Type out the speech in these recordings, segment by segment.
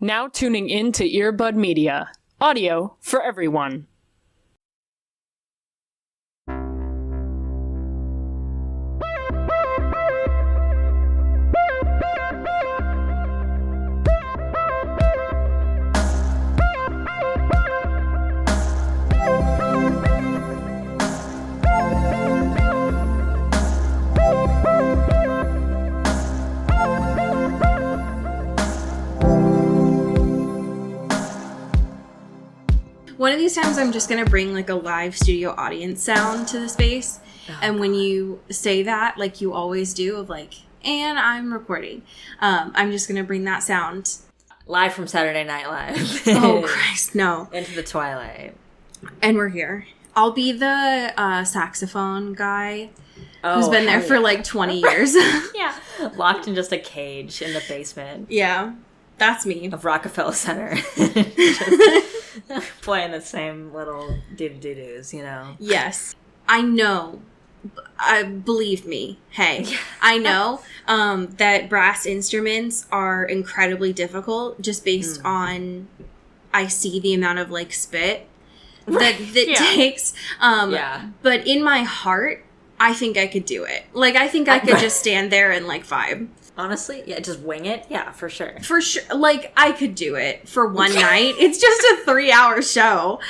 Now tuning in to Earbud Media. Audio for everyone. One of these times I'm just going to bring like a live studio audience sound to the space. Oh, and when you say that, like you always do, of like, and I'm recording, I'm just going to bring that sound. Live from Saturday Night Live. Oh, Christ, no. Into the twilight. And we're here. I'll be the saxophone guy who's been there for like 20 years. Yeah. Locked in just a cage in the basement. Yeah. That's me. Of Rockefeller Center. Just playing the same little doo-doo-doos, you know? Yes. I know. Believe me. Hey. I know that brass instruments are incredibly difficult just based on I see the amount of like spit that takes. But in my heart, I think I could do it. Like, I think I could just stand there and like vibe. Honestly, yeah, just wing it. Yeah, for sure. For sure. Like, I could do it for one night. It's just a 3-hour show.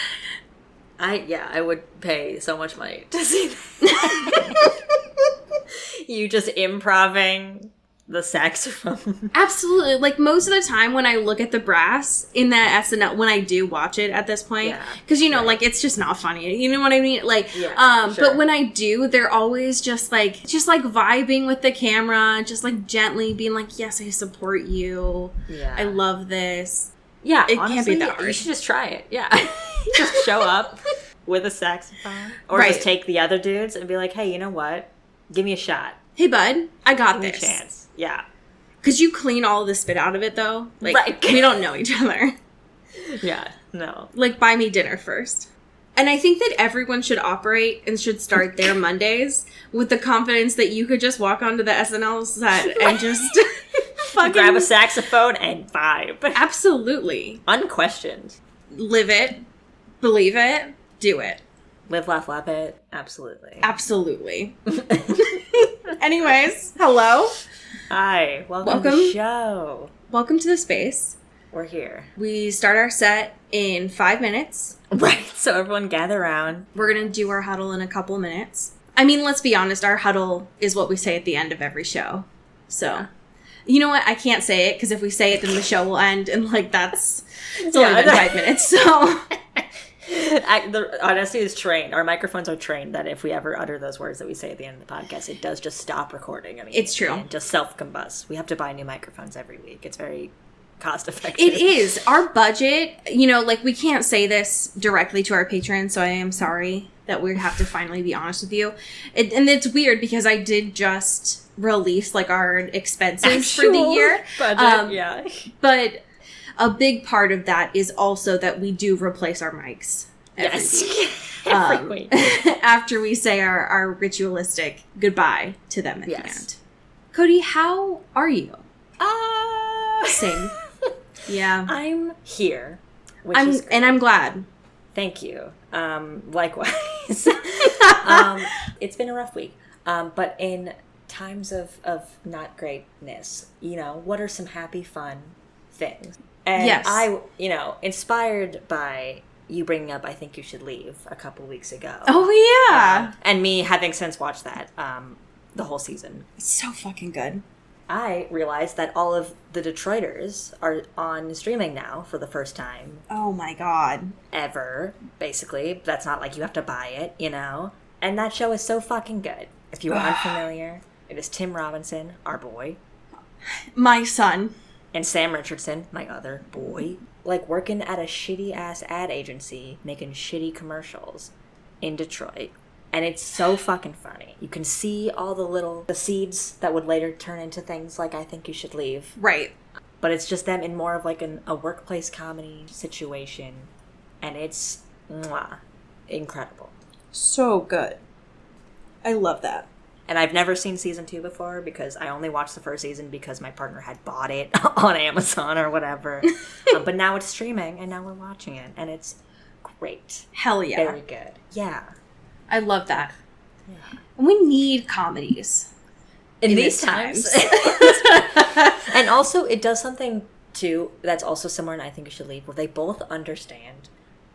I would pay so much money to see that. You just improving the saxophone. Absolutely. Like, most of the time when I look at the brass in that SNL, when I do watch it at this point, because, you know, like, it's just not funny. You know what I mean? Like, sure. But when I do, they're always just like vibing with the camera, just, like, gently being like, yes, I support you. Yeah. I love this. Yeah, it honestly, can't be that hard. You should just try it. Yeah. Just show up with a saxophone. Or just take the other dudes and be like, hey, you know what? Give me a shot. Hey, bud, I got this. Give me a chance. Yeah. Could you clean all the spit out of it, though? Like, we don't know each other. Yeah, no. Like, buy me dinner first. And I think that everyone should operate and should start their Mondays with the confidence that you could just walk onto the SNL set and just fucking grab a saxophone and vibe. Absolutely. Unquestioned. Live it. Believe it. Do it. Live, laugh, love it. Absolutely. Absolutely. Anyways, hello. Hi. Welcome to the show. Welcome to the space. We're here. We start our set in 5 minutes. Right. So everyone gather around. We're going to do our huddle in a couple minutes. I mean, let's be honest. Our huddle is what we say at the end of every show. So, you know what? I can't say it because if we say it, then the show will end. And like, it's only been 5 minutes. So... The honesty is trained. Our microphones are trained that if we ever utter those words that we say at the end of the podcast, it does just stop recording. I mean, it's true. And just self-combust. We have to buy new microphones every week. It's very cost-effective. It is. Our budget, you know, like, we can't say this directly to our patrons, so I am sorry that we have to finally be honest with you. And it's weird because I did just release, like, our expenses for the year. Budget, But... a big part of that is also that we do replace our mics every week. Every week. After we say our ritualistic goodbye to them at the end. Cody, how are you? Same. Yeah. I'm here. Is great. And I'm glad. Thank you. Likewise. It's been a rough week. But in times of not greatness, you know, what are some happy, fun things? And I, you know, inspired by you bringing up I Think You Should Leave a couple weeks ago. Oh, yeah. And me having since watched that the whole season. It's so fucking good. I realized that all of the Detroiters are on streaming now for the first time. Oh, my God. Ever, basically. That's not like you have to buy it, you know? And that show is so fucking good. If you are unfamiliar, it is Tim Robinson, our boy. My son. And Sam Richardson, my other boy, like working at a shitty-ass ad agency, making shitty commercials in Detroit. And it's so fucking funny. You can see all the seeds that would later turn into things like I Think You Should Leave. Right. But it's just them in more of like a workplace comedy situation. And it's incredible. So good. I love that. And I've never seen season 2 before because I only watched the first season because my partner had bought it on Amazon or whatever. But now it's streaming and now we're watching it and it's great. Hell yeah. Very good. Yeah. I love that. Yeah. We need comedies. In these times. And also, it does something, too, that's also similar, and I think you should leave, where they both understand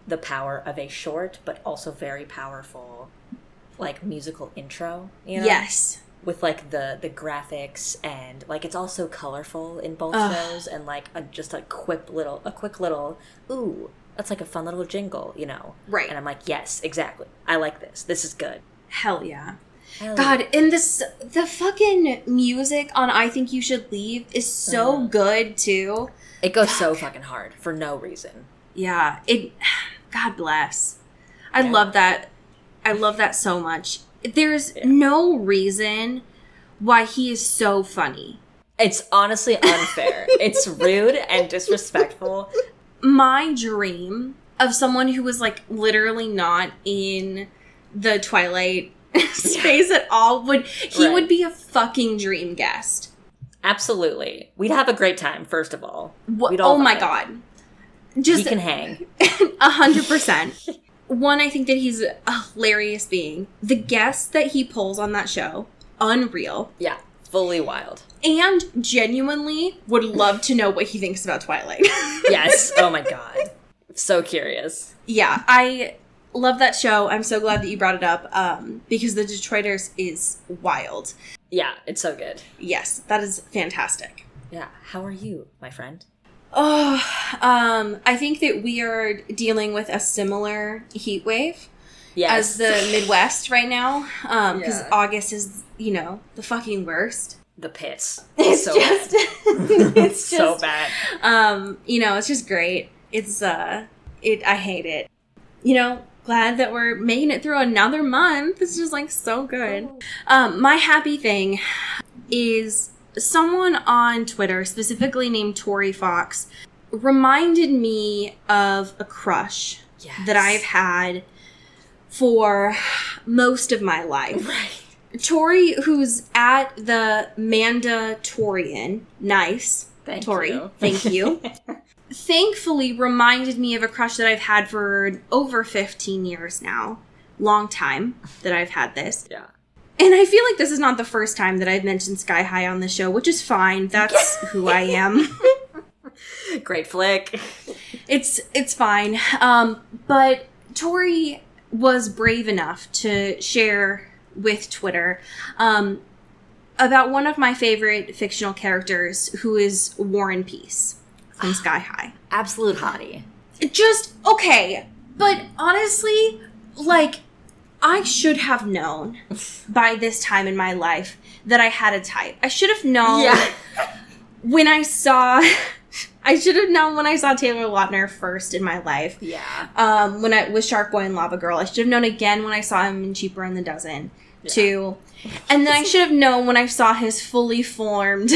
the power of a short, but also very powerful, like, musical intro, you know? Yes. With, like, the graphics, and, like, it's also colorful in both shows, and, like, just a quick little, ooh, that's like a fun little jingle, you know? Right. And I'm like, yes, exactly. I like this. This is good. Hell yeah. Hell God, yeah. and the fucking music on I Think You Should Leave is so good, too. It goes so fucking hard for no reason. Yeah, God bless. I love that. I love that so much. There's no reason why he is so funny. It's honestly unfair. It's rude and disrespectful. My dream of someone who was, like, literally not in the Twilight space at all would be a fucking dream guest. Absolutely. We'd have a great time, first of all. Oh my god. Just he can hang. 100%. One, I think that he's a hilarious being. The guests that he pulls on that show, unreal. Yeah, fully wild. And genuinely would love to know what he thinks about Twilight. Yes. Oh my god. So curious. Yeah, I love that show. I'm so glad that you brought it up because The Detroiters is wild. Yeah, it's so good. Yes, that is fantastic. Yeah. How are you, my friend? Oh, I think that we are dealing with a similar heat wave as the Midwest right now because August is, the fucking worst. The pits. It's so just, bad. it's just so bad. It's just great. It's, I hate it. Glad that we're making it through another month. It's just, like, so good. My happy thing is someone on Twitter, specifically named Tori Fox, reminded me of a crush that I've had for most of my life. Right. Tori, who's at the Mandatorian, nice. Thank Tori, you. Thank you. Thankfully reminded me of a crush that I've had for over 15 years now. Long time that I've had this. Yeah. And I feel like this is not the first time that I've mentioned Sky High on the show, which is fine. That's who I am. Great flick. It's fine. But Tori was brave enough to share with Twitter about one of my favorite fictional characters, who is War and Peace from Sky High. Absolute hottie. Just, okay. But honestly, like, I should have known by this time in my life that I had a type. I should have known when I saw Taylor Lautner first in my life. Yeah. When I was Shark Boy and Lava Girl. I should have known again when I saw him in Cheaper than the Dozen. Yeah. Too. And then I should have known when I saw his fully formed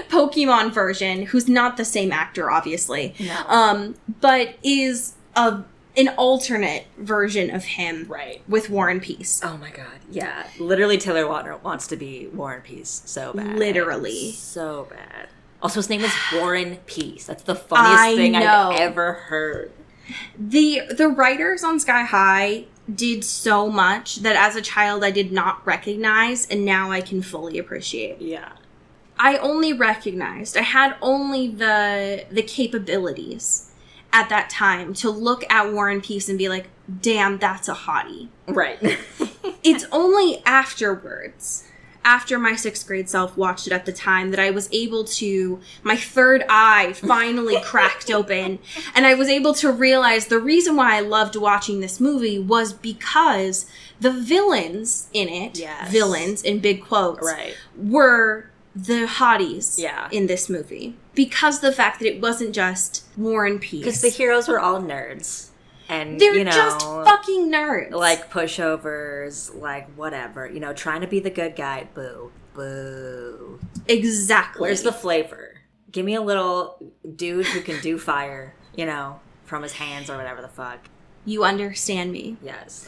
Pokemon version, who's not the same actor, obviously. No. But is an alternate version of him, right, with War and Peace. Oh my god, yeah. Literally, Taylor Lautner wants to be War and Peace so bad. Literally. So bad. Also, his name is Warren Peace. That's the funniest thing I've ever heard. The writers on Sky High did so much that as a child I did not recognize, and now I can fully appreciate. Yeah. I only recognized, I had only the capabilities at that time to look at War and Peace and be like, damn, that's a hottie. Right. It's only afterwards, after my 6th grade self watched it at the time, that I was able to, my third eye finally cracked open, and I was able to realize the reason why I loved watching this movie was because the villains in it, villains in big quotes, were the hotties in this movie. Because the fact that it wasn't just War and Peace. Because the heroes were all nerds. And, they're just fucking nerds. Like, pushovers, like, whatever. Trying to be the good guy. Boo. Boo. Exactly. Where's the flavor? Give me a little dude who can do fire, from his hands or whatever the fuck. You understand me. Yes.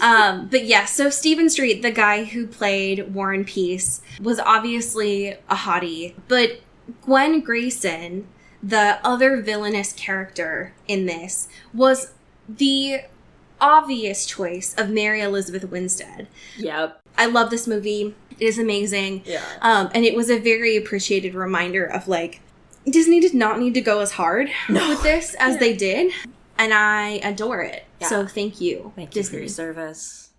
But yeah, so Stephen Street, the guy who played War and Peace, was obviously a hottie. But Gwen Grayson, the other villainous character in this, was the obvious choice of Mary Elizabeth Winstead. Yep. I love this movie. It is amazing. Yeah. And it was a very appreciated reminder of, like, Disney did not need to go as hard with this as they did. And I adore it. Yeah. So thank you, Thank Disney. you for your service.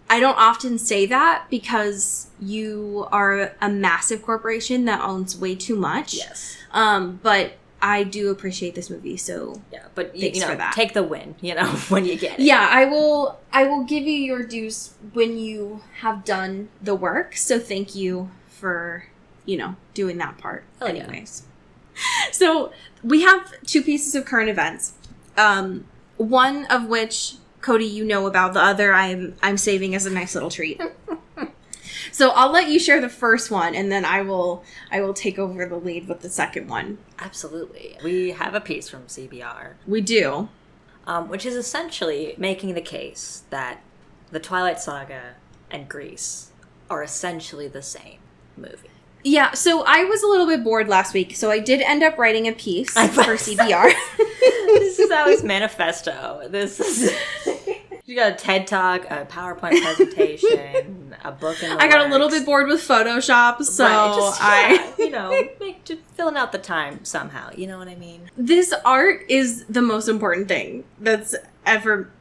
I don't often say that because you are a massive corporation that owns way too much. Yes. But I do appreciate this movie, so yeah. But thanks for that. Take the win, when you get it. Yeah, I will give you your dues when you have done the work. So thank you for doing that part. Hell yeah. Anyways, so we have 2 pieces of current events. One of which, Cody, you know about. The other I'm saving as a nice little treat. So I'll let you share the first one, and then I will take over the lead with the second one. Absolutely. We have a piece from CBR. We do. Which is essentially making the case that the Twilight Saga and Grease are essentially the same movie. Yeah, so I was a little bit bored last week, so I did end up writing a piece for CBR. This is Allie's manifesto. This is... You got a TED Talk, a PowerPoint presentation, a book in the I got works. a little bit bored with Photoshop, so just filling out the time somehow. You know what I mean? This art is the most important thing that's ever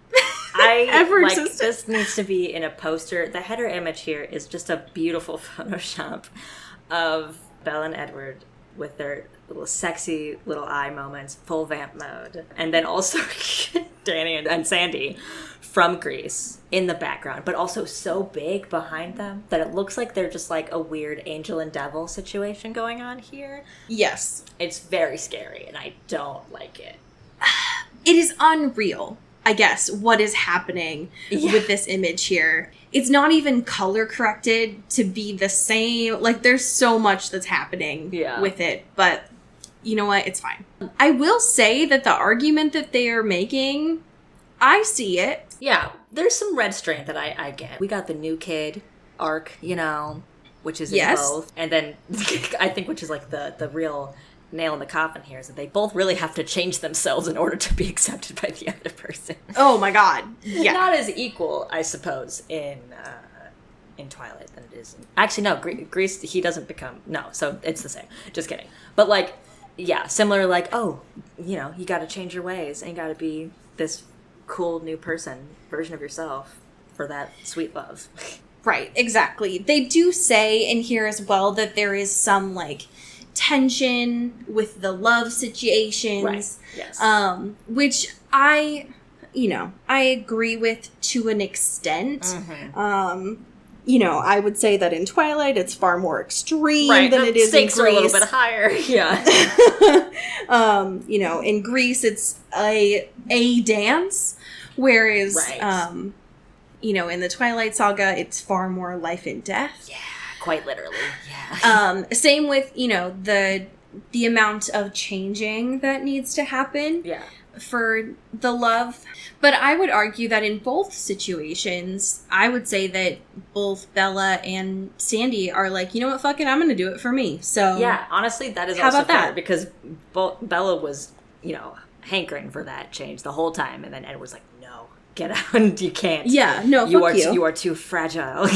existed. This needs to be in a poster. The header image here is just a beautiful Photoshop of Belle and Edward with their little sexy little eye moments, full vamp mode. And then also Danny and Sandy from Grease in the background, but also so big behind them that it looks like they're just like a weird angel and devil situation going on here. Yes. It's very scary, and I don't like it. It is unreal, I guess, what is happening with this image here. It's not even color corrected to be the same. Like, there's so much that's happening with it, but you know what? It's fine. I will say that the argument that they are making, I see it. Yeah, there's some red strand that I get. We got the new kid arc, which is in both. And then I think which is like the real nail in the coffin here is that they both really have to change themselves in order to be accepted by the other person. Oh my god. Yeah. Not as equal, I suppose, in Twilight than it is. Actually, no, Grease, he doesn't become... No, so it's the same. Just kidding. But like, yeah, similar like, oh, you got to change your ways and you got to be this cool new version of yourself for that sweet love. Right, exactly. They do say in here as well that there is some like tension with the love situations. Right. Yes. Which I agree with to an extent. Mm-hmm. I would say that in Twilight it's far more extreme than it is in Grease. Stakes are a little bit higher. Yeah. In Grease it's a dance, whereas in the Twilight Saga it's far more life and death. Yeah, quite literally. Yeah. Same with, the amount of changing that needs to happen. Yeah. For the love. But I would argue that in both situations, I would say that both Bella and Sandy are like, you know what, fuck it, I'm going to do it for me. So yeah, honestly, that is also fair because Bella was, hankering for that change the whole time, and then Ed was like, no, get out, you can't. Yeah, no, you are too fragile.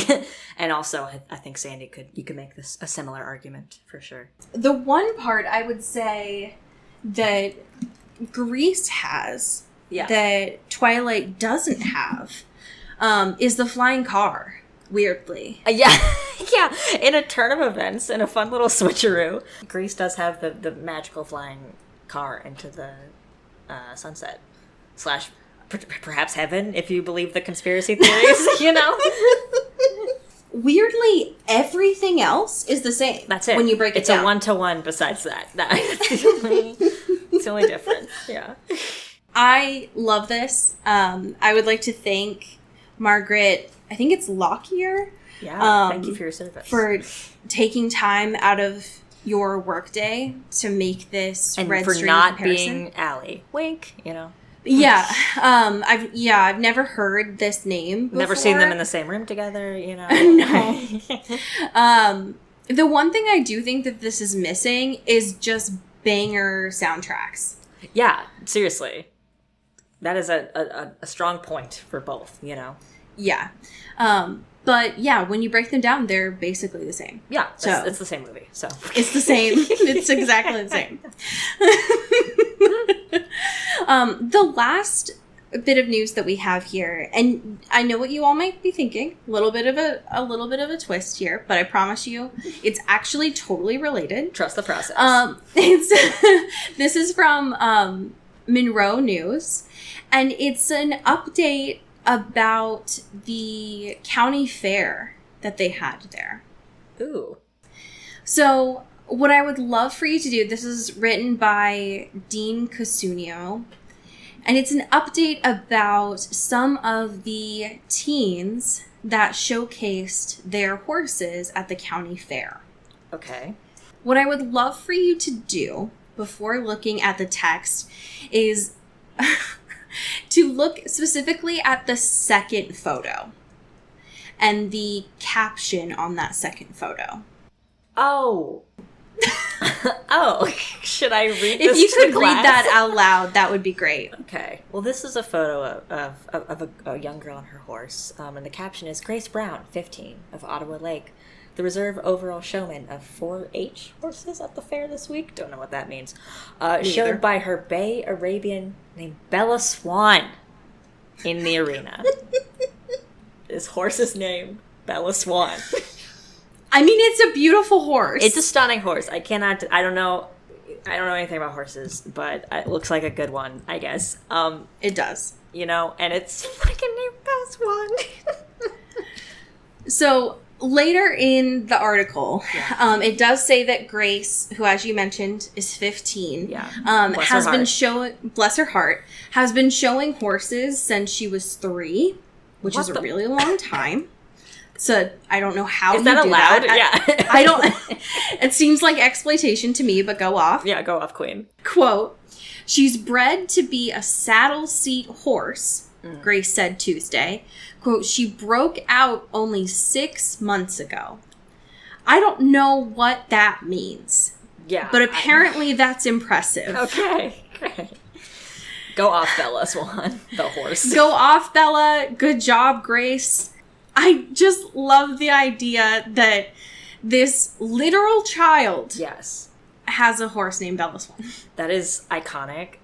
And also, I think Sandy you could make this a similar argument for sure. The one part I would say that Grease has that Twilight doesn't have is the flying car, weirdly. Yeah. In a turn of events, in a fun little switcheroo, Grease does have the magical flying car into the sunset / perhaps heaven, if you believe the conspiracy theories, Weirdly, everything else is the same. That's it. When you break it down. It's a 1-to-1 besides that. That's the only difference. Yeah. I love this. I would like to thank Margaret, I think it's Lockyer. Yeah, thank you for your service. For taking time out of your workday to make this and red for string not comparison. Being Allie. Wink, Yeah. I've never heard this name before. Never seen them in the same room together, you know? No. The one thing I do think that this is missing is just banger soundtracks. Yeah, seriously. That is a strong point for both, you know? Yeah. But yeah, when you break them down, they're basically the same. Yeah, so it's the same movie, so. It's the same. It's exactly the same. The last bit of news that we have here, and I know what you all might be thinking, a little bit of a twist here, but I promise you, it's actually totally related. Trust the process. This is from Monroe News, and it's an update about the county fair that they had there. Ooh. So what I would love for you to do, this is written by Dean Casunio, and it's an update about some of the teens that showcased their horses at the county fair. Okay. What I would love for you to do before looking at the text is to look specifically at the second photo and the caption on that second photo. Oh. Oh, should I read this? If you could to read class? that out loud, that would be great. Okay. Well, this is a photo of a young girl on her horse, and the caption is Grace Brown, 15, of Ottawa Lake, the reserve overall showman of 4-H horses at the fair this week. Don't know what that means. Showed by her Bay Arabian named Bella Swan in the arena. This horse's name, Bella Swan. I mean, it's a beautiful horse. It's a stunning horse. I don't know anything about horses, but it looks like a good one, I guess. It does. You know, and it's fucking named Bella Swan. So later in the article, it does say that Grace, who, as you mentioned, is 15, has been showing, bless her heart, has been showing horses since she was 3, which is a really long time. So I don't know how is that allowed? Yeah, I don't. It seems like exploitation to me, but go off. Yeah, go off, Queen. Quote: "She's bred to be a saddle seat horse," Grace said Tuesday. Quote: "She broke out only 6 months ago. I don't know what that means. Yeah, but apparently that's impressive." Okay. Go off, Bella Swan, the horse. Go off, Bella. Good job, Grace. I just love the idea that this literal child has a horse named Bella Swan. That is iconic.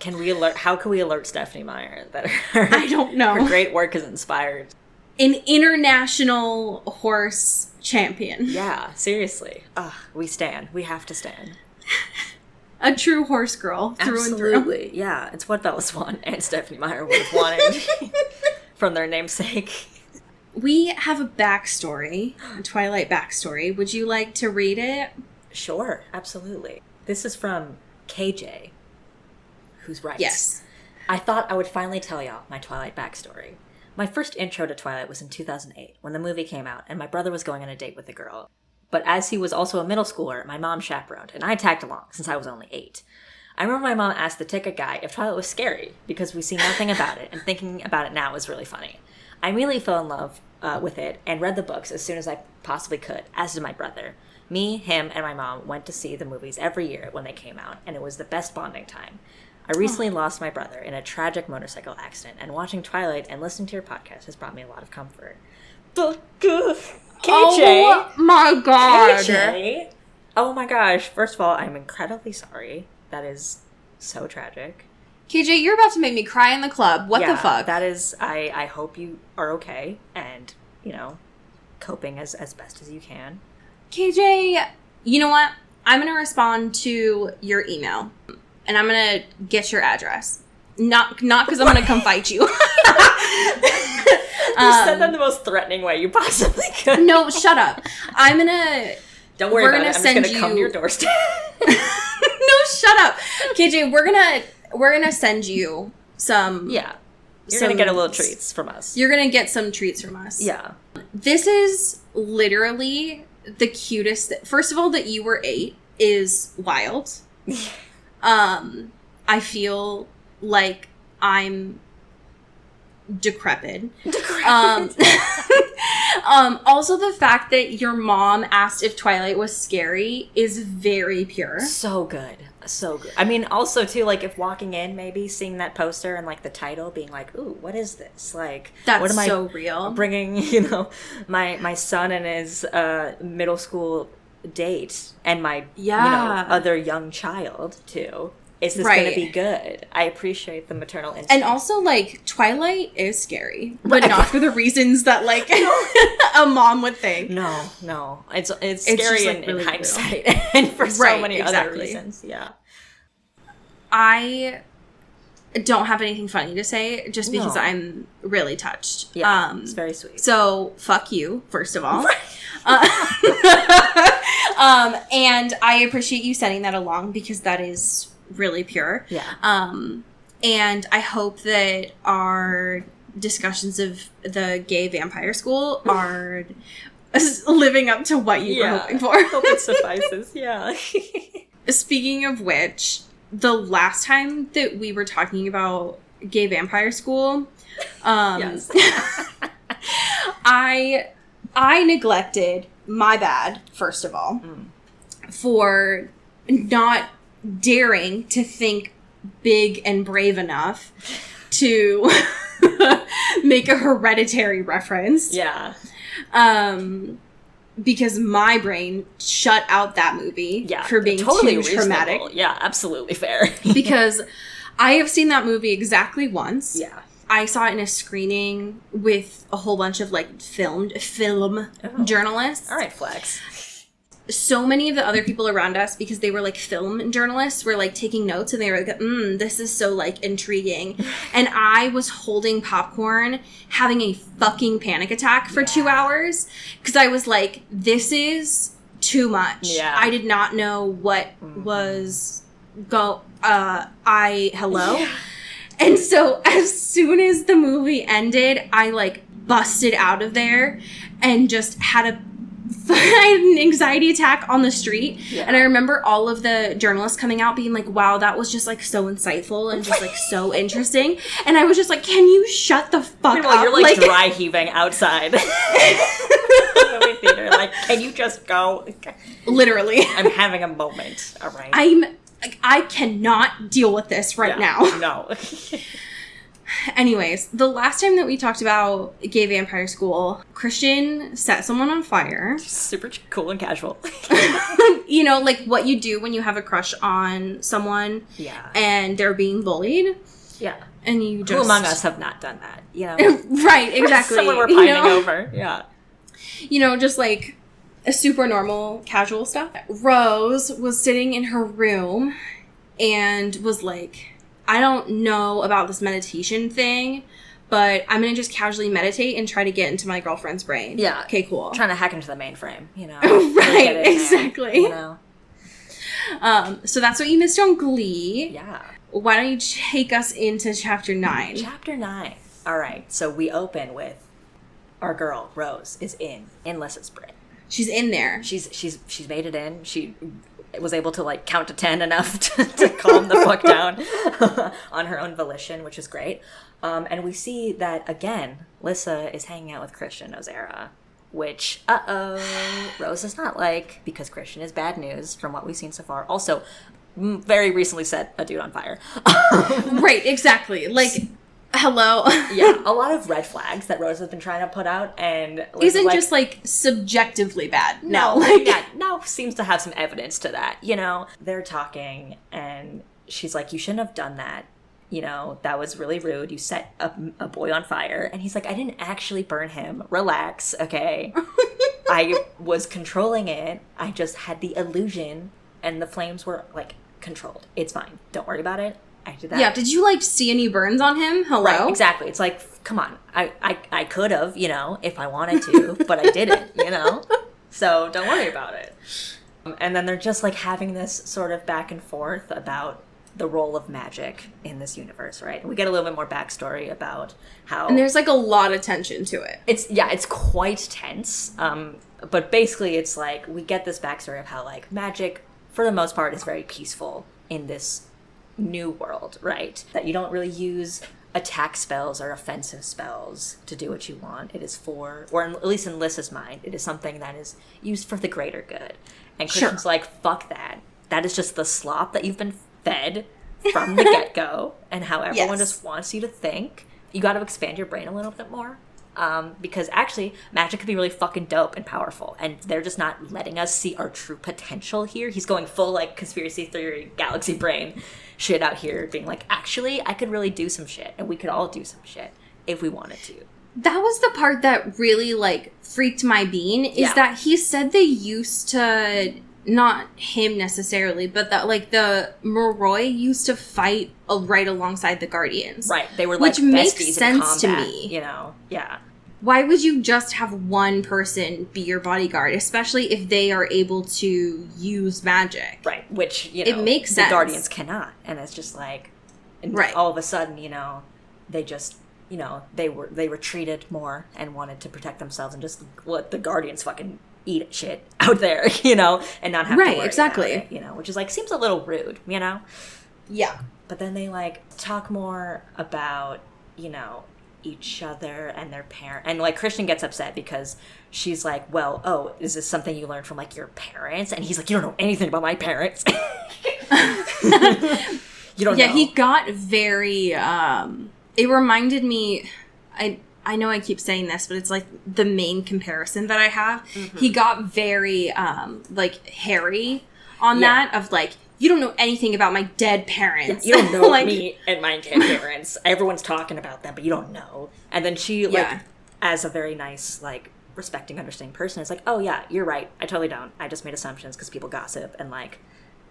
How can we alert Stephanie Meyer that I don't know. Her great work is inspired an international horse champion. Yeah, seriously. We stand. We have to stand. A true horse girl through Absolutely. and through. Yeah, it's what Bella Swan and Stephanie Meyer would have wanted from their namesake. We have a backstory, a Twilight backstory. Would you like to read it? Sure, absolutely. This is from KJ, who's writes, Yes. I thought I would finally tell y'all my Twilight backstory. My first intro to Twilight was in 2008, when the movie came out, and my brother was going on a date with a girl. But as he was also a middle schooler, my mom chaperoned, and I tagged along, since I was only 8. I remember my mom asked the ticket guy if Twilight was scary, because we see nothing about it, and thinking about it now is really funny. I immediately fell in love with it, and read the books as soon as I possibly could, as did my brother. Me, him, and my mom went to see the movies every year when they came out, and it was the best bonding time. I recently lost my brother in a tragic motorcycle accident, and watching Twilight and listening to your podcast has brought me a lot of comfort. KJ! Oh my god! KJ! Oh my gosh, first of all, I'm incredibly sorry. That is so tragic. KJ, you're about to make me cry in the club. What the fuck? That is, I hope you are okay and, coping as best as you can. KJ, you know what? I'm going to respond to your email, and I'm going to get your address. Not because I'm going to come fight you. You said that in the most threatening way you possibly could. No, shut up. I'm going to... Don't worry about it. I'm just going to come to your doorstep. No, shut up. KJ, we're gonna send you some... Yeah. You're going to get a little treats from us. You're going to get some treats from us. Yeah. This is literally the cutest... First of all, that you were 8 is wild. I feel like I'm decrepit. Also, the fact that your mom asked if Twilight was scary is very pure. So good. So good. I mean, also, too, like, if walking in, maybe seeing that poster and, like, the title being like, ooh, what is this? Like, That's what am so I real. bringing, my son and his middle school date and my, other young child, too. Is this going to be good? I appreciate the maternal instinct. And also, like, Twilight is scary, but not for the reasons that, like, a mom would think. No. It's scary just, like, in really hindsight and for so many other reasons. Yeah. I don't have anything funny to say just because I'm really touched. Yeah, it's very sweet. So, fuck you, first of all. And I appreciate you sending that along because that is really pure. Yeah. And I hope that our discussions of the gay vampire school are living up to what you were hoping for. I hope it suffices. Yeah. Speaking of which, the last time that we were talking about gay vampire school, yes. I neglected, my bad, first of all, for not daring to think big and brave enough to make a Hereditary reference. Yeah. Because my brain shut out that movie for being totally too traumatic. Yeah, absolutely fair. Because I have seen that movie exactly once. Yeah. I saw it in a screening with a whole bunch of, like, film journalists. All right, Flex. So many of the other people around us, because they were, like, film journalists, were, like, taking notes, and they were like, this is so, like, intriguing. And I was holding popcorn, having a fucking panic attack for 2 hours, because I was like, this is too much. Yeah. I did not know what was hello? Yeah. And so as soon as the movie ended, I, like, busted out of there and just had an anxiety attack on the street. Yeah. And I remember all of the journalists coming out being like, wow, that was just, like, so insightful and just, like, so interesting. And I was just like, can you shut the fuck up? You're, like, dry heaving outside the movie theater. Like, can you just go? Literally. I'm having a moment. All right. I cannot deal with this right now. No. Anyways, the last time that we talked about gay vampire school, Christian set someone on fire. Super cool and casual. You know, like what you do when you have a crush on someone and they're being bullied. Yeah. And you just... Who among us have not done that, you know? Right, exactly. Someone we're pining over. Yeah. You know, just like a super normal, casual stuff. Rose was sitting in her room and was like, I don't know about this meditation thing, but I'm going to just casually meditate and try to get into my girlfriend's brain. Yeah. Okay, cool. Trying to hack into the mainframe, you know. Right, exactly. There, you know. So that's what you missed on Glee. Yeah. Why don't you take us into Chapter 9? Chapter 9. All right, so we open with our girl, Rose, is in Lyssa's brain. She's in there. She's made it in. She was able to, like, count to 10 enough to calm the fuck down on her own volition, which is great. And we see that, again, Lyssa is hanging out with Christian Ozera, which, Rose does not like, because Christian is bad news from what we've seen so far. Also, very recently set a dude on fire. Right, exactly. Like... Hello. Yeah, a lot of red flags that Rose has been trying to put out, and isn't just like subjectively bad. No, like now seems to have some evidence to that. You know, they're talking, and she's like, "You shouldn't have done that. You know, that was really rude. You set a boy on fire." And he's like, "I didn't actually burn him. Relax, okay? I was controlling it. I just had the illusion, and the flames were like controlled. It's fine. Don't worry about it." I did that. Yeah, did you, like, see any burns on him? Hello? Right, exactly. It's like, come on. I could have, you know, if I wanted to, but I didn't, you know? So don't worry about it. And then they're just, like, having this sort of back and forth about the role of magic in this universe, right? And we get a little bit more backstory about how... And there's, like, a lot of tension to it. It's quite tense. But basically, it's like, we get this backstory of how, like, magic, for the most part, is very peaceful in this new world, right? That you don't really use attack spells or offensive spells to do what you want. It is for, or at least in Lissa's mind, it is something that is used for the greater good. And Christian's like, fuck that. That is just the slop that you've been fed from the get-go, and how everyone just wants you to think. You got to expand your brain a little bit more. Because actually, magic could be really fucking dope and powerful, and they're just not letting us see our true potential here. He's going full, like, conspiracy theory, galaxy brain shit out here, being like, actually, I could really do some shit, and we could all do some shit if we wanted to. That was the part that really, like, freaked my bean, is that he said they used to, not him necessarily, but that, like, the Moroi used to fight right alongside the Guardians. Right. They were, like, which makes besties sense in combat, to me. You know? Yeah. Why would you just have one person be your bodyguard, especially if they are able to use magic? Right. Which, you know, it makes the sense. Guardians cannot. And it's just like, and all of a sudden, you know, they just, you know, they retreated more and wanted to protect themselves and just let the Guardians fucking eat shit out there, you know, and not have to worry about it, you know, which is like, seems a little rude, you know? Yeah. But then they, like, talk more about, you know, each other and their parent, and, like, Christian gets upset because she's like, well, oh, is this something you learned from, like, your parents? And he's like, you don't know anything about my parents. You don't know. He got very, it reminded me, I know I keep saying this, but it's like the main comparison that I have. Mm-hmm. He got very, like, Harry on that, of like, you don't know anything about my dead parents. You don't know like, me and my dead parents. Everyone's talking about them, but you don't know. And then she, like, as a very nice, like, respecting, understanding person, is like, oh, yeah, you're right. I totally don't. I just made assumptions because people gossip, and, like,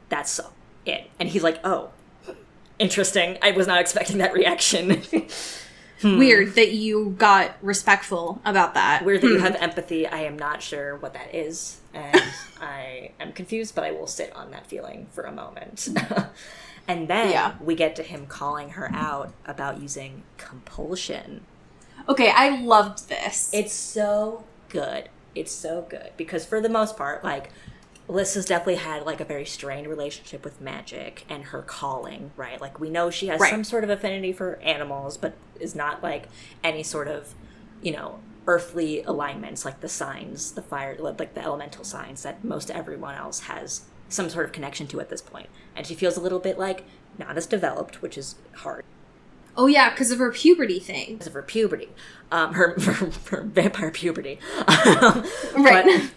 that's it. And he's like, oh, interesting. I was not expecting that reaction. Weird that you got respectful about that. Weird that you have empathy. I am not sure what that is. And I am confused, but I will sit on that feeling for a moment. And then we get to him calling her out about using compulsion. Okay, I loved this. It's so good. It's so good. Because for the most part, like, Lissa's definitely had, like, a very strained relationship with magic and her calling, right? Like, we know she has some sort of affinity for animals, but is not, like, any sort of, you know, earthly alignments, like the signs, the fire, like the elemental signs that most everyone else has some sort of connection to at this point. And she feels a little bit, like, not as developed, which is hard. Oh, yeah, because of her puberty thing. Because of her puberty. Her vampire puberty. Right.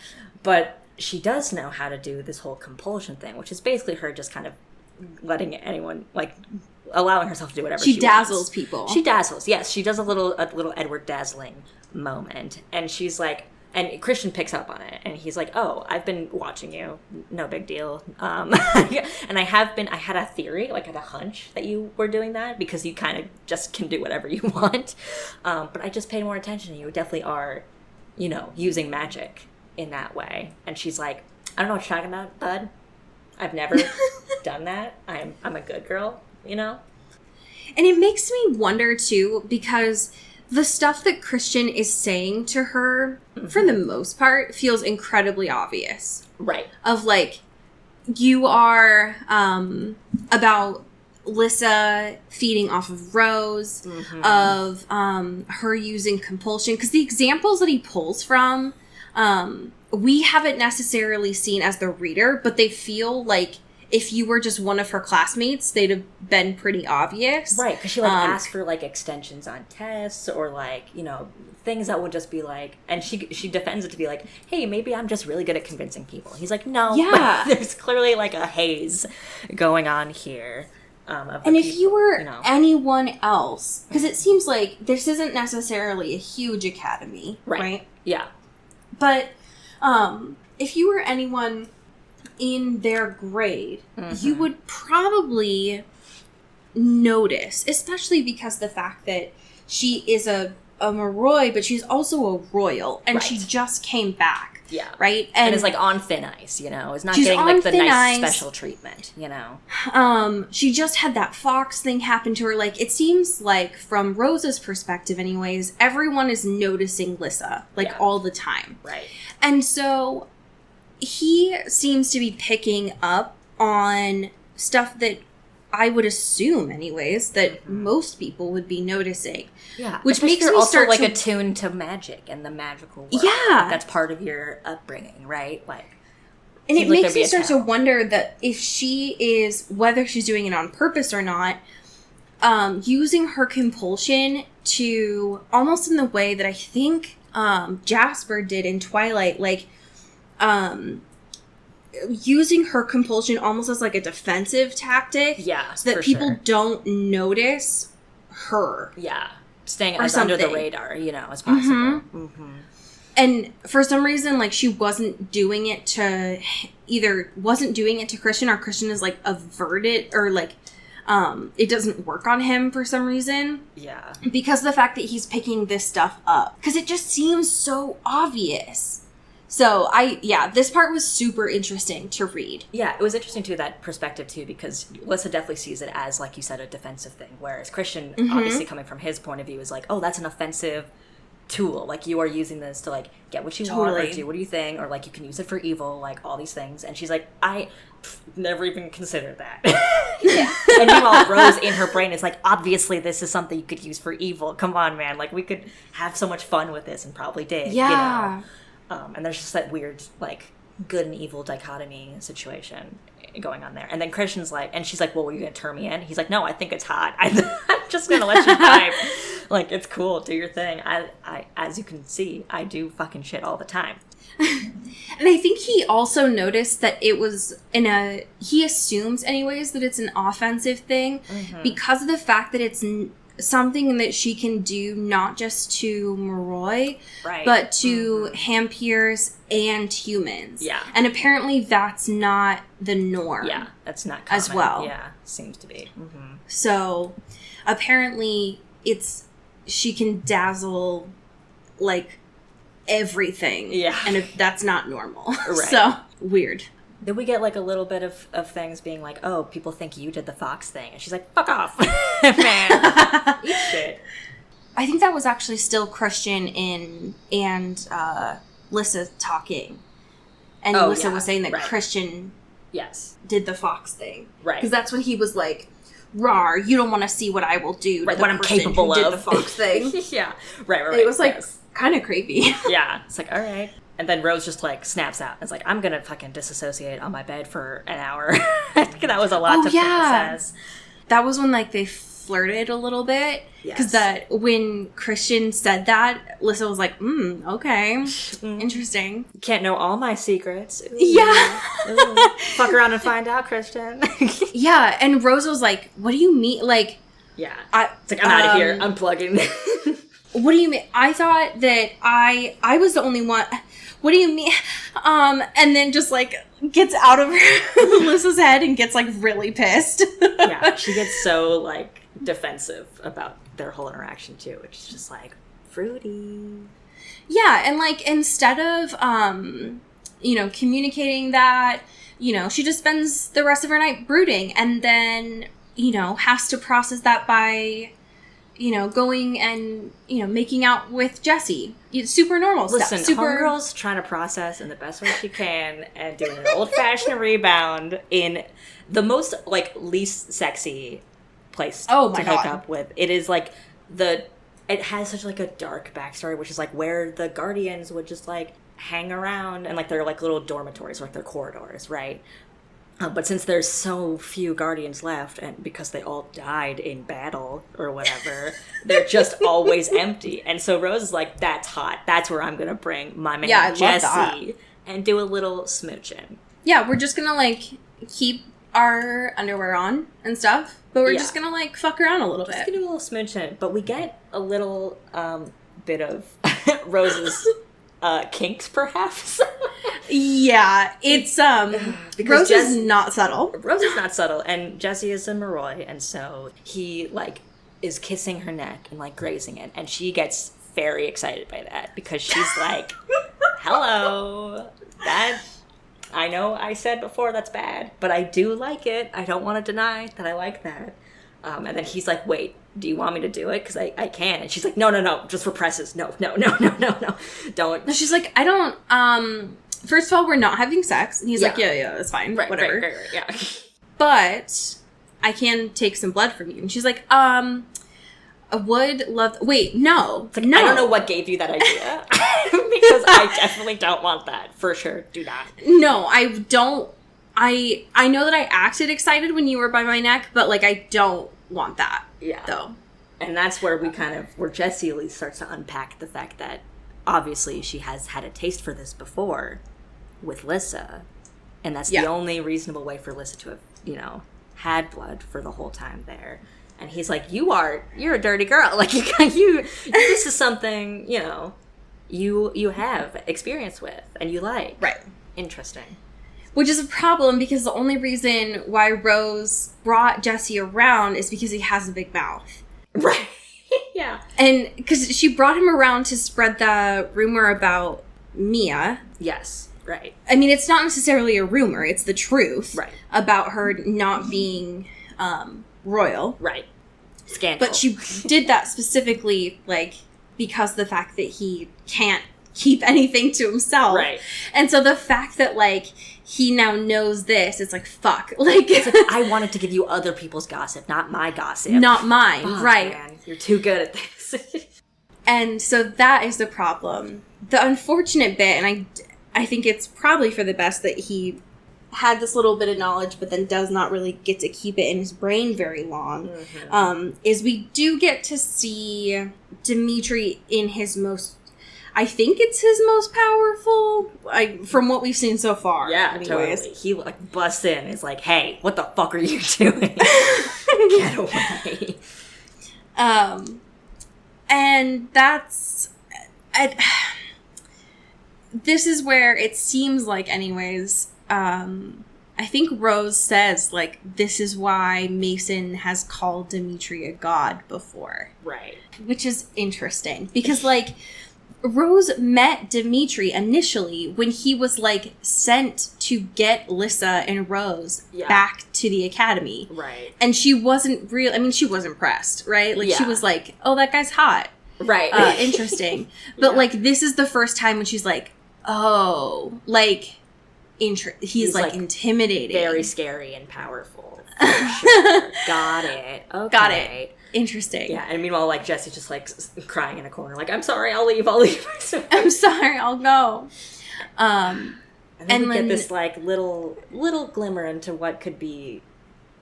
But she does know how to do this whole compulsion thing, which is basically her just kind of letting anyone, like, allowing herself to do whatever she wants. She dazzles people. She dazzles, yes. She does a little Edward dazzling moment. And she's like, and Christian picks up on it, and he's like, oh, I've been watching you. No big deal. And I had a theory, like, I had a hunch that you were doing that, because you kind of just can do whatever you want. But I just paid more attention, and you definitely are, you know, using magic in that way. And she's like, I don't know what you're talking about, bud. I've never done that. I'm a good girl, you know? And it makes me wonder, too, because the stuff that Christian is saying to her, for the most part, feels incredibly obvious. Right. Of, like, you are about Lissa feeding off of Rose, of her using compulsion. Because the examples that he pulls from, we haven't necessarily seen as the reader, but they feel like if you were just one of her classmates, they'd have been pretty obvious. Right, because she, like, asked for, like, extensions on tests, or, like, you know, things that would just be, like, and she defends it to be like, hey, maybe I'm just really good at convincing people. He's like, no. Yeah. There's clearly, like, a haze going on here. And if you were anyone else, because it seems like this isn't necessarily a huge academy, right? Yeah. But if you were anyone in their grade, you would probably notice, especially because the fact that she is a Moroi, but she's also a royal, and she just came back. Yeah. Right? And is, like, on thin ice, you know? Is not getting, like, the nice special treatment, you know? She just had that fox thing happen to her. Like, it seems like, from Rose's perspective anyways, everyone is noticing Lissa, like, all the time. Right. And so he seems to be picking up on stuff that I would assume, anyways, that most people would be noticing. Yeah, which makes me also start like to... attuned to magic and the magical world. Yeah, like, that's part of your upbringing, right? Like, and it makes me start to wonder that if she is, whether she's doing it on purpose or not, using her compulsion to almost in the way that I think Jasper did in Twilight, like using her compulsion almost as like a defensive tactic, so that people don't notice her, staying as under the radar, as possible. And for some reason, like, she wasn't doing it to Christian, or Christian is like averted, or like it doesn't work on him for some reason. Yeah. Because of the fact that he's picking this stuff up. Because it just seems so obvious. So, this part was super interesting to read. Yeah, it was interesting, too, that perspective, too, because Alyssa definitely sees it as, like you said, a defensive thing. Whereas Christian, obviously coming from his point of view, is like, oh, that's an offensive tool. Like, you are using this to, like, get what you want, or do what you think, or, like, you can use it for evil, like, all these things. And she's like, I never even considered that. And meanwhile, Rose in her brain is like, obviously this is something you could use for evil. Come on, man. Like, we could have so much fun with this, and probably did. Yeah. And there's just that weird, like, good and evil dichotomy situation going on there. And then Christian's like, and she's like, well, were you going to turn me in? He's like, no, I think it's hot. I'm just going to let you vibe. Like, it's cool. Do your thing. I, as you can see, I do fucking shit all the time. And I think he also noticed that it was he assumes anyways that it's an offensive thing because of the fact that it's something that she can do not just to Moroi, but to Hampiers and humans. Yeah. And apparently that's not the norm. Yeah, that's not common. As well. Yeah, seems to be. So apparently she can dazzle, like, everything. Yeah. And that's not normal. So, weird. Then we get, like, a little bit of things being like, oh, people think you did the Fox thing. And she's like, fuck off, man. Eat shit. I think that was actually still Christian and Lyssa talking. And Lyssa was saying that Christian did the Fox thing. Right. Because that's when he was like, rawr, you don't want to see what I will do to the what I'm capable who of. Did the Fox thing. Yeah. Right. It was, like, kind of creepy. Yeah. It's like, all right. And then Rose just, like, snaps out. It's like, I'm going to fucking disassociate on my bed for an hour. I think that was a lot to process. That was when, like, they flirted a little bit. Because when Christian said that, Lyssa was like, okay. Interesting. You can't know all my secrets. Ooh. Yeah. Ooh. Fuck around and find out, Christian. Yeah. And Rose was like, what do you mean? Like, yeah. It's like, I'm out of here. Unplugging. What do you mean? I thought that I was the only one. What do you mean? And then just, like, gets out of Alyssa's head and gets, like, really pissed. Yeah, she gets so, like, defensive about their whole interaction, too, which is just, like, fruity. Yeah, and, like, instead of, communicating that, she just spends the rest of her night brooding and then, has to process that by... going and, making out with Jesse. It's super normal stuff. Listen, homegirl's trying to process in the best way she can and doing an old-fashioned rebound in the most, like, least sexy place to hook up with. It is, like, it has such, like, a dark backstory, which is, like, where the Guardians would just, like, hang around and, like, they're, like, little dormitories, or, like, they're corridors, right? But since there's so few Guardians left, and because they all died in battle or whatever, they're just always empty. And so Rose is like, that's hot. That's where I'm going to bring my man Jesse and do a little smooching. Yeah, we're just going to, like, keep our underwear on and stuff, but we're just going to, like, fuck around a little bit. Just going to do a little smooching. But we get a little bit of Rose's... kinks, perhaps. Yeah, it's Rose is not subtle. Rose is not subtle, and Jesse is a Moroi, and so he, like, is kissing her neck and, like, grazing it, and she gets very excited by that because she's like, hello, that I know I said before that's bad, but I do like it. I don't want to deny that I like that. And then he's like, wait, do you want me to do it? Because I can. And she's like, no, just represses. No, don't. No, she's like, I don't, first of all, we're not having sex. And he's like, yeah, that's fine. Right, whatever. Right, yeah. But I can take some blood from you. And she's like, I would love... Wait, no. Like, no. I don't know what gave you that idea. Because I definitely don't want that. For sure. Do not. No, I don't. I know that I acted excited when you were by my neck, but, like, I don't want that. Yeah. Though. And that's where where Jessie at least starts to unpack the fact that obviously she has had a taste for this before with Lissa. And that's the only reasonable way for Lissa to have, had blood for the whole time there. And he's like, you're a dirty girl. Like, this is something, you have experience with and you like. Right. Interesting. Which is a problem because the only reason why Rose brought Jesse around is because he has a big mouth. Right. Yeah. And because she brought him around to spread the rumor about Mia. Yes. Right. I mean, it's not necessarily a rumor. It's the truth. Right. About her not being royal. Right. Scandal. But she did that specifically, like, because the fact that he can't keep anything to himself. Right. And so the fact that, like, he now knows this, it's like, fuck. Like, it's like, I wanted to give you other people's gossip, not my gossip. Not mine. Fuck, right. Man. You're too good at this. And so that is the problem. The unfortunate bit, and I think it's probably for the best that he had this little bit of knowledge, but then does not really get to keep it in his brain very long, is we do get to see Dimitri in his most... I think it's his most powerful, from what we've seen so far. Yeah, anyways. totally. He, like, busts in and is like, hey, what the fuck are you doing? Get away. And that's... this is where it seems like, anyways... I think Rose says, like, this is why Mason has called Dimitri a god before. Right. Which is interesting. Because, like, Rose met Dimitri initially when he was, like, sent to get Lissa and Rose back to the academy. Right. And she wasn't she was impressed, right? Like, she was like, oh, that guy's hot. Right. Interesting. But, like, this is the first time when she's like, oh, like... He's like intimidating. Very scary and powerful. For sure. Got it. Okay. Got it. Interesting. Yeah, and meanwhile, like, Jesse's just, like, crying in a corner, like, I'm sorry, I'll leave. I'm sorry, I'll go. And then we get this, like, little glimmer into what could be